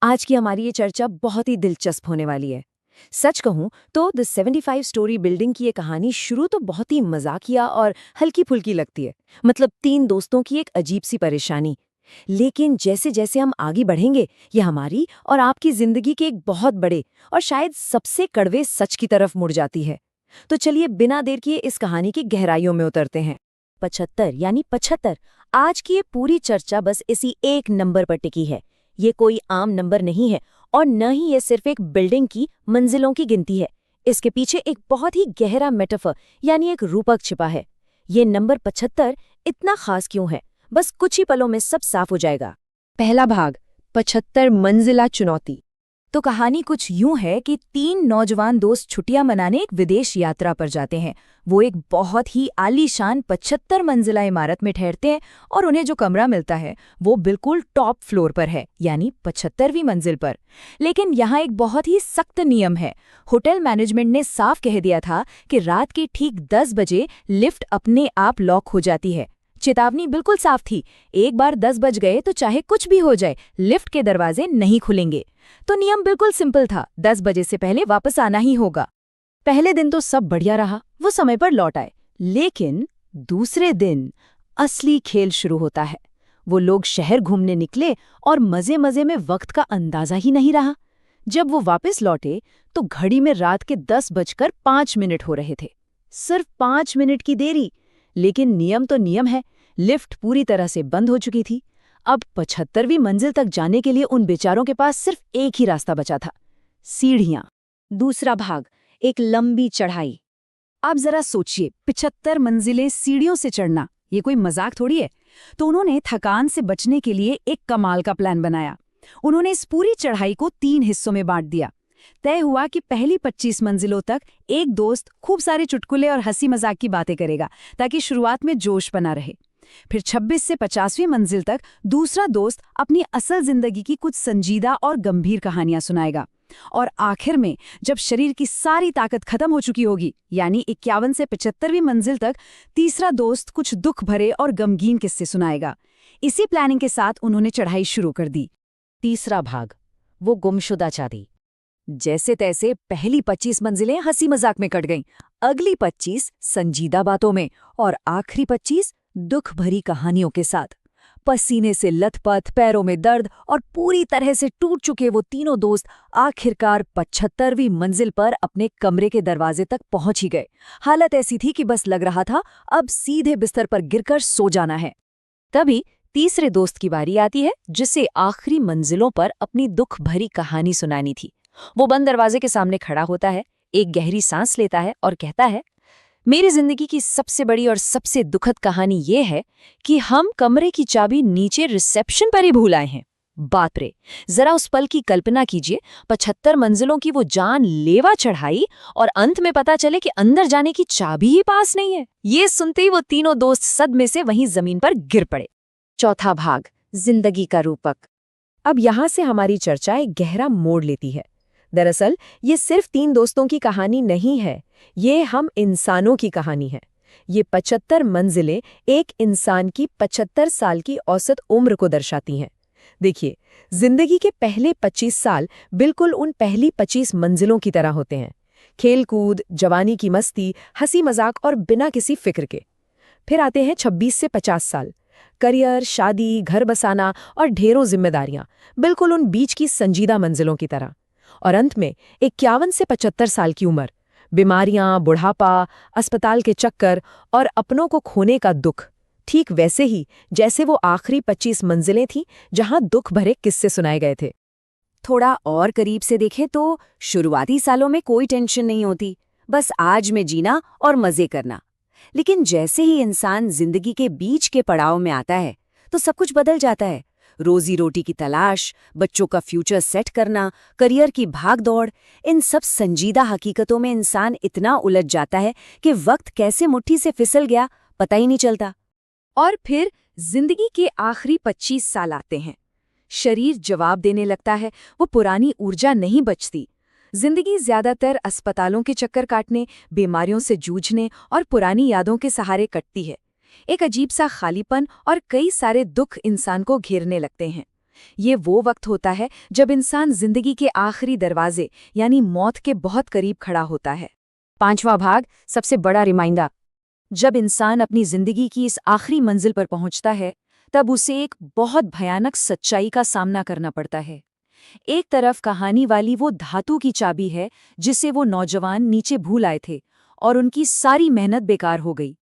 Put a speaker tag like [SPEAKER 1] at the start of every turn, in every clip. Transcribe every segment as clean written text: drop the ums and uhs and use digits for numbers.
[SPEAKER 1] आज की हमारी ये चर्चा बहुत ही दिलचस्प होने वाली है। सच कहूं तो द 75 स्टोरी बिल्डिंग की ये कहानी शुरू तो बहुत ही मजाकिया और हल्की फुल्की लगती है। मतलब तीन दोस्तों की एक अजीब सी परेशानी। लेकिन जैसे जैसे हम आगे बढ़ेंगे ये हमारी और आपकी जिंदगी के एक बहुत बड़े और शायद सबसे कड़वे सच की तरफ मुड़ जाती है। तो चलिए बिना देर किए इस कहानी की गहराइयों में उतरते हैं। 75 यानी 75। आज की ये पूरी चर्चा बस इसी एक नंबर पर टिकी है। ये कोई आम नंबर नहीं है और न ही ये सिर्फ एक बिल्डिंग की मंजिलों की गिनती है। इसके पीछे एक बहुत ही गहरा मेटाफर यानी एक रूपक छिपा है। ये नंबर 75 इतना खास क्यों है, बस कुछ ही पलों में सब साफ हो जाएगा। पहला भाग, 75 मंजिला चुनौती। तो कहानी कुछ यूं है कि तीन नौजवान दोस्त छुट्टियां मनाने एक विदेश यात्रा पर जाते हैं। वो एक बहुत ही आलीशान 75 मंजिला इमारत में ठहरते हैं और उन्हें जो कमरा मिलता है वो बिल्कुल टॉप फ्लोर पर है, यानी 75वीं मंजिल पर। लेकिन यहाँ एक बहुत ही सख्त नियम है। होटल मैनेजमेंट ने साफ कह दिया था कि रात के ठीक 10 बजे लिफ्ट अपने आप लॉक हो जाती है। चेतावनी बिल्कुल साफ थी, एक बार 10 बज गए तो चाहे कुछ भी हो जाए लिफ्ट के दरवाजे नहीं खुलेंगे। तो नियम बिल्कुल सिंपल था, 10 बजे से पहले वापस आना ही होगा। पहले दिन तो सब बढ़िया रहा, वो समय पर लौट आए। लेकिन दूसरे दिन असली खेल शुरू होता है। वो लोग शहर घूमने निकले और मजे मजे में वक्त का अंदाजा ही नहीं रहा। जब वो वापस लौटे तो घड़ी में रात के 10:05 हो रहे थे। सिर्फ 5 मिनट की देरी, लेकिन नियम तो नियम है। लिफ्ट पूरी तरह से बंद हो चुकी थी। अब 75वीं मंजिल तक जाने के लिए उन बेचारों के पास सिर्फ एक ही रास्ता बचा था, सीढ़ियां। दूसरा भाग, एक लंबी चढ़ाई। आप जरा सोचिए, 75 मंजिलें सीढ़ियों से चढ़ना, ये कोई मजाक थोड़ी है। तो उन्होंने थकान से बचने के लिए एक कमाल का प्लान बनाया। उन्होंने इस पूरी चढ़ाई को 3 हिस्सों में बांट दिया। तय हुआ कि पहली 25 मंजिलों तक एक दोस्त खूब सारे चुटकुले और हंसी मजाक की बातें करेगा ताकि शुरुआत में जोश बना रहे। फिर 26 से 50वीं मंजिल तक दूसरा दोस्त अपनी असल जिंदगी की कुछ संजीदा और गंभीर कहानियां सुनाएगा। और आखिर में जब शरीर की सारी ताकत खत्म हो चुकी होगी, यानी 51 से 75वीं मंजिल तक, तीसरा दोस्त कुछ दुख भरे और गमगीन किस्से सुनाएगा। इसी प्लानिंग के साथ उन्होंने चढ़ाई शुरू कर दी। तीसरा भाग, वो गुमशुदा चाबी। जैसे तैसे पहली 25 मंजिलें हंसी मजाक में कट गईं, अगली 25 संजीदा बातों में और आखिरी 25 दुख भरी कहानियों के साथ। पसीने से लथपथ, पैरों में दर्द और पूरी तरह से टूट चुके वो तीनों दोस्त आखिरकार 75वीं मंजिल पर अपने कमरे के दरवाजे तक पहुंच ही गए। हालत ऐसी थी कि बस लग रहा था अब सीधे बिस्तर पर गिरकर सो जाना है। तभी तीसरे दोस्त की बारी आती है, जिसे आखिरी मंजिलों पर अपनी दुख भरी कहानी सुनानी थी। वो बंद दरवाजे के सामने खड़ा होता है, एक गहरी सांस लेता है और कहता है, मेरी जिंदगी की सबसे बड़ी और सबसे दुखद कहानी ये है कि हम कमरे की चाबी नीचे रिसेप्शन पर ही भूल आए हैं। बाप रे, जरा उस पल की कल्पना कीजिए, 75 मंजिलों की वो जान लेवा चढ़ाई और अंत में पता चले कि अंदर जाने की चाबी ही पास नहीं है। ये सुनते ही वो तीनों दोस्त सदमे से वहीं जमीन पर गिर पड़े। चौथा भाग, जिंदगी का रूपक। अब यहां से हमारी चर्चा एक गहरा मोड़ लेती है। दरअसल ये सिर्फ 3 दोस्तों की कहानी नहीं है, ये हम इंसानों की कहानी है। ये 75 मंजिलें एक इंसान की 75 साल की औसत उम्र को दर्शाती हैं। देखिए, जिंदगी के पहले 25 साल बिल्कुल उन पहली 25 मंजिलों की तरह होते हैं। खेल-कूद, जवानी की मस्ती, हंसी मजाक और बिना किसी फिक्र के। फिर आते हैं 26 से 50 साल। करियर, शादी, घर बसाना और ढेरों जिम्मेदारियां, बिल्कुल उन बीच की संजीदा मंजिलों की तरह। और अंत में 51 से 75 साल की उम्र, बीमारियां, बुढ़ापा, अस्पताल के चक्कर और अपनों को खोने का दुख, ठीक वैसे ही जैसे वो आखिरी 25 मंजिलें थीं जहां दुख भरे किस्से सुनाए गए थे। थोड़ा और करीब से देखें तो शुरुआती सालों में कोई टेंशन नहीं होती, बस आज में जीना और मजे करना। लेकिन जैसे ही इंसान जिंदगी के बीच के पड़ाव में आता है तो सब कुछ बदल जाता है। रोजी रोटी की तलाश, बच्चों का फ्यूचर सेट करना, करियर की भागदौड़, इन सब संजीदा हकीकतों में इंसान इतना उलझ जाता है कि वक्त कैसे मुट्ठी से फिसल गया पता ही नहीं चलता। और फिर जिंदगी के आखिरी 25 साल आते हैं। शरीर जवाब देने लगता है, वो पुरानी ऊर्जा नहीं बचती। जिंदगी ज्यादातर अस्पतालों के चक्कर काटने, बीमारियों से जूझने और पुरानी यादों के सहारे कटती है। एक अजीब सा खालीपन और कई सारे दुख इंसान को घेरने लगते हैं। ये वो वक्त होता है जब इंसान जिंदगी के आखिरी दरवाजे यानी मौत के बहुत करीब खड़ा होता है। 5वां भाग, सबसे बड़ा रिमाइंडर। जब इंसान अपनी जिंदगी की इस आखिरी मंजिल पर पहुंचता है, तब उसे एक बहुत भयानक सच्चाई का सामना करना पड़ता है। एक तरफ कहानी वाली वो धातु की चाबी है जिसे वो नौजवान नीचे भूल आए थे और उनकी सारी मेहनत बेकार हो गई,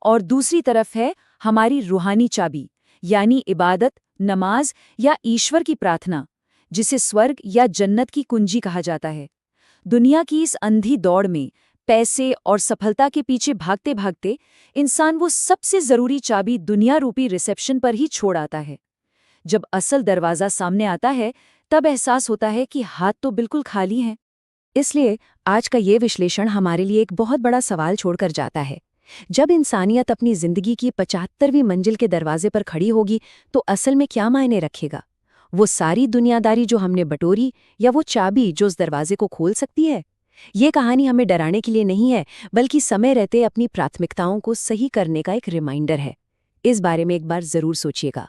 [SPEAKER 1] और दूसरी तरफ है हमारी रूहानी चाबी, यानी इबादत, नमाज या ईश्वर की प्रार्थना, जिसे स्वर्ग या जन्नत की कुंजी कहा जाता है। दुनिया की इस अंधी दौड़ में पैसे और सफलता के पीछे भागते भागते इंसान वो सबसे जरूरी चाबी दुनिया रूपी रिसेप्शन पर ही छोड़ आता है। जब असल दरवाजा सामने आता है, तब एहसास होता है कि हाथ तो बिल्कुल खाली हैं। इसलिए आज का ये विश्लेषण हमारे लिए एक बहुत बड़ा सवाल छोड़कर जाता है। जब इंसानियत अपनी जिंदगी की 75वीं मंजिल के दरवाजे पर खड़ी होगी, तो असल में क्या मायने रखेगा? वो सारी दुनियादारी जो हमने बटोरी, या वो चाबी जो उस दरवाजे को खोल सकती है? ये कहानी हमें डराने के लिए नहीं है, बल्कि समय रहते अपनी प्राथमिकताओं को सही करने का एक रिमाइंडर है। इस बारे में एक बार जरूर सोचिएगा।